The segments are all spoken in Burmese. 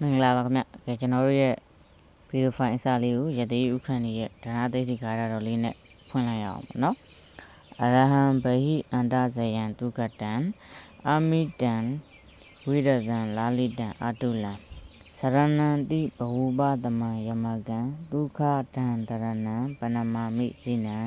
မင်္ဂလာပါခင်ဗျ။ကျွန်တော်တို့ရဲ့ဗီဒီယိုဖိုင်အစလေးကိုရသေးဥခန့်ရဲ့ဓနာသိတိကာရတော်လေးနဲ့ဖွင့်လိုက်ရအောင်ပေါ့နော်။အရဟံဘဟိအန္တဇယံဒုက္ကတံအာမိတံဝိရဇံလာလိတံအတုလံစရဏံတိဘဝုပသမံယမကံဒုက္ခတံတရဏံပနမမိဇိနံ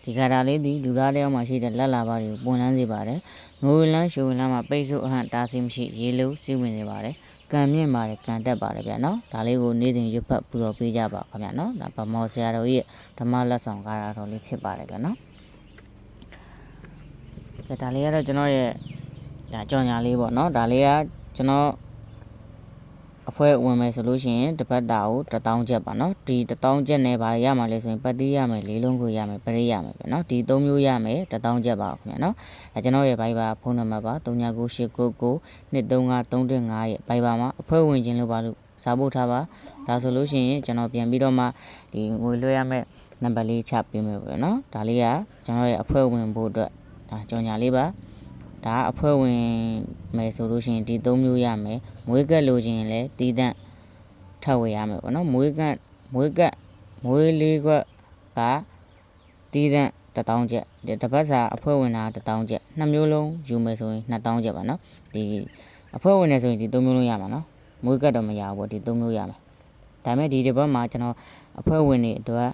ဒီကာရလေးဒီလူသားတယောက်မှရှိတဲ့လက်လာပါတွေကိုပွန်လန်းစေပါတယ်။ငိုလန်းရှုံလန်းမှာပိတ်ဆို့အဟံတားဆီးမရှိရေလုံးစီးဝင်နေပါတယ်။ကံမြင့်ပါတယ်ကံတက်ပါတယ်ဗျာနော်ဒါလေးကိုနေ့စဉ်ရွတ်ဖတ်ပူတော်ပေးကြပါခင်ဗျာနော်ဒါဗမော်ဆရာတော်ရဲ့ဓမ္မလက်ဆောင်ကာရတော်လေးဖြစ်ပါတယ်ဗျာနော်ဒါလေးကတော့ကျွန်တော်ရဲ့ဒါကြော်ညာလေးပေါ့နော်ဒါလေးကကျွန်တော်အဖွဲဝင်မယ်ဆိုလို့ရှိရင်တစ်ပတ်တာကို1000ကျပ်ပါနော်ဒီ1000ကျပ်နဲ့ဗာရမှာလဲဆိုရင်ပတ်တိရမယ်လေးလုံးကိုရမယ်ပရိရမယ်ဗျာနော်ဒီ3မျိုးရမယ်1000ကျပ်ပါခင်ဗျာနော်အဲကျွန်တော်ရဲ့ Viber ဖုန်းနံပါတ်ပါ3998992335ရဲ့ Viber မှာအဖွဲဝင်ခြင်းလို့ပါလို့စာပို့ထားပါဒါဆိုလို့ရှိရင်ကျွန်တော်ပြန်ပြီးတော့မှဒီငွေလွှဲရမယ်နံပါတ်လေးချပေးမယ်ဗျာနော်ဒါလေးကကျွန်တော်ရဲ့အဖွဲဝင်ဖို့အတွက်ဒါကြော်ညာလေးပါဒါအဖွဲဝင်မယ်ဆိုလို့ရှိရင်ဒီ3မျိုးရမယ်မွေးကက်လိုချင်ရင်လည်းတီးတန့်ထပ်ဝေရမယ်ပေါ့နော်မွေးလေးခွက်ကတီးတန့်1000ကျပ်တစ်ပတ်စာအဖွဲဝင်တာ1000ကျပ်နှစ်မျိုးလုံးယူမယ်ဆိုရင်2000ကျပ်ပါနော်ဒီအဖွဲဝင်နေဆိုရင်ဒီ3မျိုးလုံးရမှာနော်မွေးကက်တော့မရဘူးပေါ့ဒီ3မျိုးရမယ်ဒါပေမဲ့ဒီတစ်ပတ်မှာကျွန်တော်အဖွဲဝင်တွေအတွက်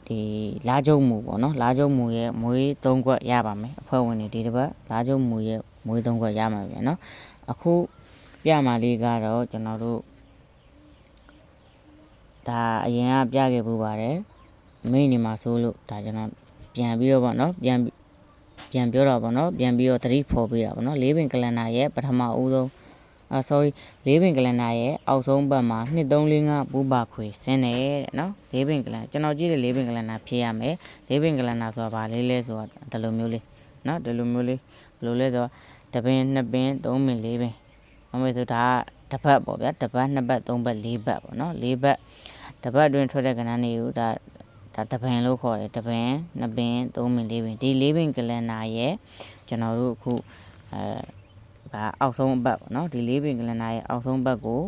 ဒီလာကျုံမူပေါ့နော်လာကျုံမူရဲ့မွေး3ခွက်ရပါမယ်အဖွဲဝင်တွေဒီတစ်ပတ်လာကျုံမူရဲ့မွေး3ခွက်ရမှာပဲနော်အခုပြမာလေးကတော့ကျွန်တော်တို့ဒါအရင်ကပြခဲ့ပူပါတယ်မိနေမှာဆိုလို့ဒါကျွန်တော်ပြန်ပြီးတော့ပေါ့နော်ပြန်ပြောတော့ပေါ့နော်ပြန်ပြီးတော့သတိဖော်ပေးတာပေါ့နော်လေးပင်ကလန်နာရဲ့ပထမဦးဆုံးsorry လေးပင်ကလန်နာရဲ့အောက်ဆုံးဘက်မှာ2345ပူပါခွေဆင်းတယ်တဲ့နော်လေးပင်ကလန်ကျွန်တော်ကြည့်တဲ့လေးပင်ကလန်နာဖြည့်ရမယ်လေးပင်ကလန်နာဆိုတာဗာလေးလဲဆိုတာဒီလိုမျိုးလေးနော်ဒီလိုမျိုးလေးဘယ်လိုလဲဆိုတော့တပင်2ပင်3ပင်4ပင်အမေဆိုဒါတစ်ပတ်ပေါ့ဗျာတစ်ပတ်2ပတ်3ပတ်4ပတ်ပေါ့နော်4ပတ်တစ်ပတ်အတွင်းထွက်တဲ့ကဏ္ဍတွေကိုဒါတပင်လို့ခေါ်တယ်တပင်2ပင်3ပင်4ပင်ဒီ4ပင်ကလန်နာရဲ့ကျွန်တော်တို့အခုအောက်ဆုံးအပတ်ပေါ့နော်ဒီ4ပင်ကလန်နာရဲ့အောက်ဆုံးဘက်ကို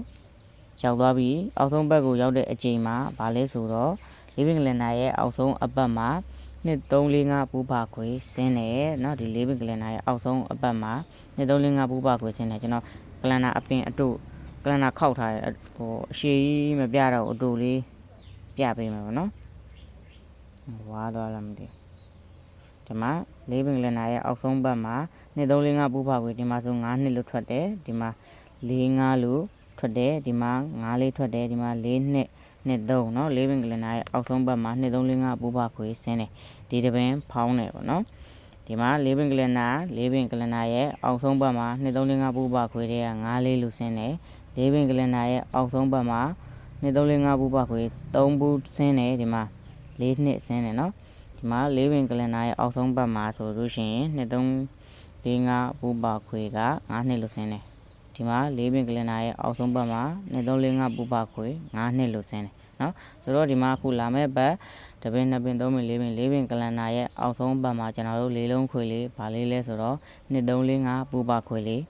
ရောက်သွားပြီအောက်ဆုံးဘက်ကိုရောက်တဲ့အချိန်မှာဗာလဲဆိုတော့4ပင်ကလန်နာရဲ့အောက်ဆုံးအပတ်မှာ2345ပူပါခွေဆင်းတယ်เนาะဒီ4ပင်ကလန်နာရဲ့အောက်ဆုံးအပတ်မှာ2345ပူပါခွေဆင်းတယ်ကျွန်တော်ကလန်နာအပင်အတုကလန်နာခောက်ထားတဲ့ဟိုအရှိကြီးမပြတော့အတုလေးပြပေးမှာပေါ့နော်ဝါသွားလားမသိဒီမှာ4ပင်ကလန်နာရဲ့အောက်ဆုံးဘက်မှာ2345ပူပါခွေဒီမှာဆို9နှစ်လို့ထွက်တယ်ဒီမှာ45လို့ထွက်တယ်ဒီမှာ9လေးထွက်တယ်ဒီမှာ4နှစ်3เนาะ4ပင်ကလန်နာရဲ့အောက်ဆုံးဘက်မှာ2345ပူပါခွေဆင်းတယ်ဒီတပင်ဖောင်းတယ်ပေါ့နော်ဒီမှာ4ပင်ကလန်နာရဲ့အောက်ဆုံးဘက်မှာ2345ပူပါခွေတွေက9လေးလို့ဆင်းတယ်4ပင်ကလန်နာရဲ့အောက်ဆုံးဘက်မှာ2345ပူပါခွေ3ဘူးဆင်းတယ်ဒီမှာ4နှစ်ဆင်းတယ်เนาะဒီမှာ4ပင်ကလန်နာရဲ့အောက်ဆုံးဘက်မှာဆိုလို့ရှိရင်2345ပူပါခွေက9နှစ်လို့ဆင်းတယ်ဒီမှာ4ပင်ကလန်နာရဲ့အောက်ဆုံးဘက်မှာ2345ပူပါခွေ9နှစ်လို့ဆင်းတယ်เนาะဆိုတော့ဒီမှာအခုလာမဲ့ဘက်တပင်2ပင်3ပင်4ပင်4ပင်ကလန်နာရဲ့အောက်ဆုံးဘက်မှာကျွန်တော်တို့လေးလုံးခွေလေးဗာလေးလဲဆိုတော့2345ပူပါခွေလေး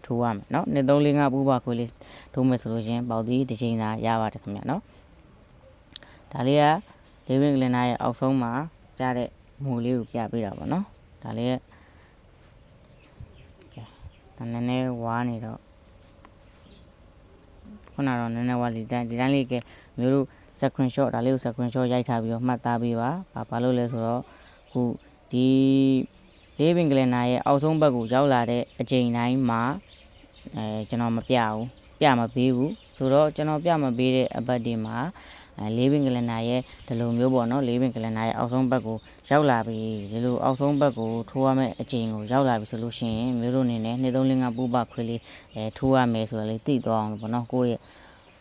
ထိုးရမယ်เนาะ2345ပူပါခွေလေးထိုးမယ်ဆိုလို့ရှင်ပေါက်သီးတစ်ချိန်သာရပါတယ်ခင်ဗျเนาะဒါလေးက4ပင်ကလန်နာရဲ့အောက်ဆုံးမှာကြားတဲ့မူလေးကိုပြပေးတာပေါ့เนาะဒါလေးကဒါနည်းနည်းဝါနေတော့ခုနတော့နည်းနည်းဝါဒီတိုင်းလေးကမျိုးတို့screenshot ဒါလေးကို screenshot ရိုက်ထားပြီးတော့မှတ်သားပေးပါဘာလို့လဲဆိုတော့ခုဒီ4ပင်ကလန်နာရဲ့အောက်ဆုံးဘက်ကိုရောက်လာတဲ့အချိန်တိုင်းမှာကျွန်တော်မပြဘူးပြမပေးဘူးဆိုတော့ကျွန်တော်ပြမပေးတဲ့အပတ်ဒီမှာ4ပင်ကလန်နာရဲ့ဒီလိုမျိုးပေါ့နော်4ပင်ကလန်နာရဲ့အောက်ဆုံးဘက်ကိုရောက်လာပြီဒီလိုအောက်ဆုံးဘက်ကိုထိုးရမယ့်အချိန်ကိုရောက်လာပြီဆိုလို့ရှိရင်မျိုးတို့အနေနဲ့2345ပူပါခွေလေးထိုးရမယ်ဆိုတော့လေသိသွားအောင်ပေါ့နော်ကိုယ့်ရဲ့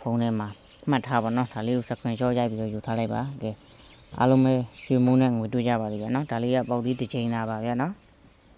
ဖုန်းထဲမှာမှတ်ထားပါနော်ဒါလေးကို screenshot ရိုက်ပြီးတော့ယူထားလိုက်ပါကဲအားလုံးပဲရွှေမိုးနဲ့ငွေတွေ့ကြပါလိမ့်မယ်နော်ဒါလေးကပေါက်သီးတစ်ချိန်သာပါဗျာနော်